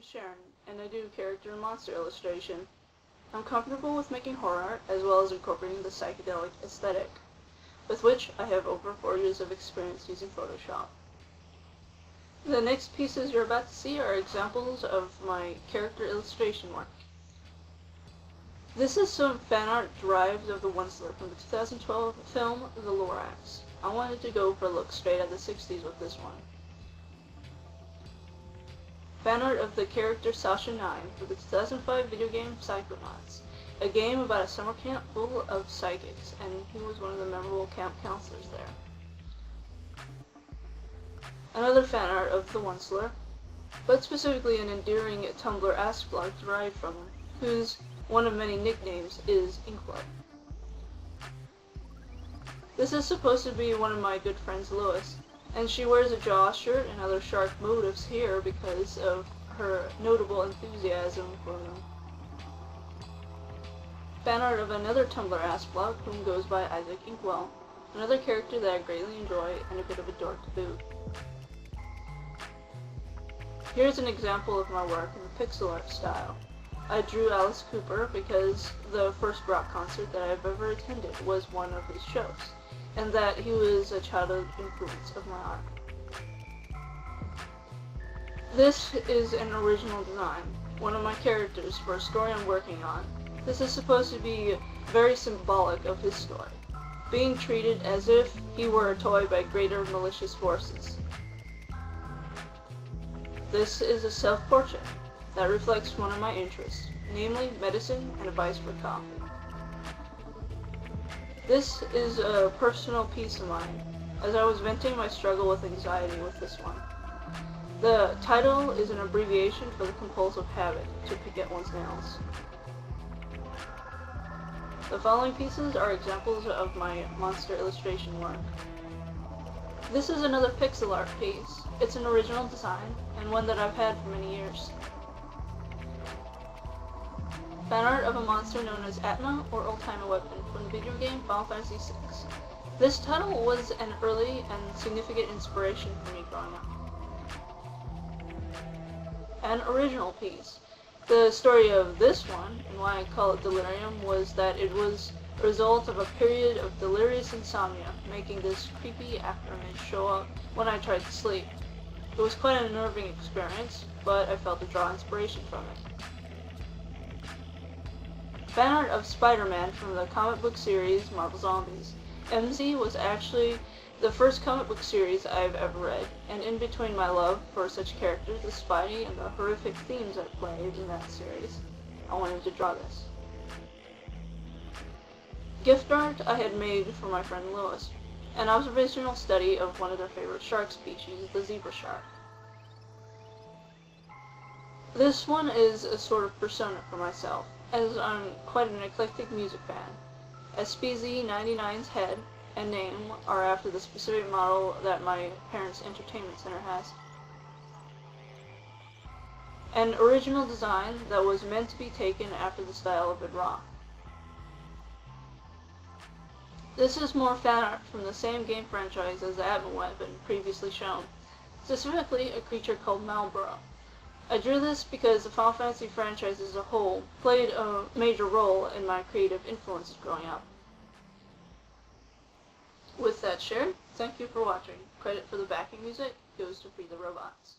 is Sharon, and I do character and monster illustration. I'm comfortable with making horror art, as well as incorporating the psychedelic aesthetic, with which I have over 4 years of experience using Photoshop. The next pieces you're about to see are examples of my character illustration work. This is some fan art derived of the Onceler from the 2012 film The Lorax. I wanted to go for a look straight at the 60s with this one. Fan art of the character Sasha 9 for the 2005 video game Psychonauts, a game about a summer camp full of psychics, and he was one of the memorable camp counselors there. Another fan art of the Onceler, but specifically an endearing Tumblr Ask blog derived from him, whose one of many nicknames is Inkblood. This is supposed to be one of my good friends Lois, and she wears a Jaw shirt and other shark motifs here because of her notable enthusiasm for them. Fan art of another Tumblr Ask blog whom goes by Isaac Inkwell, another character that I greatly enjoy and a bit of a dork to boot. Here's an example of my work in the pixel art style. I drew Alice Cooper because the first rock concert that I've ever attended was one of his shows, and that he was a childhood influence of my art. This is an original design, one of my characters for a story I'm working on. This is supposed to be very symbolic of his story, being treated as if he were a toy by greater malicious forces. This is a self-portrait that reflects one of my interests, namely medicine and advice for coffee. This is a personal piece of mine, as I was venting my struggle with anxiety with this one. The title is an abbreviation for the compulsive habit to pick at one's nails. The following pieces are examples of my monster illustration work. This is another pixel art piece. It's an original design, and one that I've had for many years. Fan art of a monster known as Atma, or Old Timer Weapon, from the video game Final Fantasy VI. This title was an early and significant inspiration for me growing up. An original piece. The story of this one, and why I call it delirium, was that it was a result of a period of delirious insomnia, making this creepy afterimage show up when I tried to sleep. It was quite an unnerving experience, but I felt to draw inspiration from it. Fan art of Spider-Man from the comic book series Marvel Zombies. MZ was actually the first comic book series I've ever read, and in between my love for such characters as Spidey and the horrific themes that played in that series, I wanted to draw this. Gift art I had made for my friend Lois, an observational study of one of their favorite shark species, the zebra shark. This one is a sort of persona for myself, as I'm quite an eclectic music fan. SPZ99's head and name are after the specific model that my parents' entertainment center has. An original design that was meant to be taken after the style of Ed Rock. This is more fan art from the same game franchise as the Atma Weapon previously shown, specifically a creature called Malboro. I drew this because the Final Fantasy franchise as a whole played a major role in my creative influences growing up. With that shared, thank you for watching. Credit for the backing music goes to Free the Robots.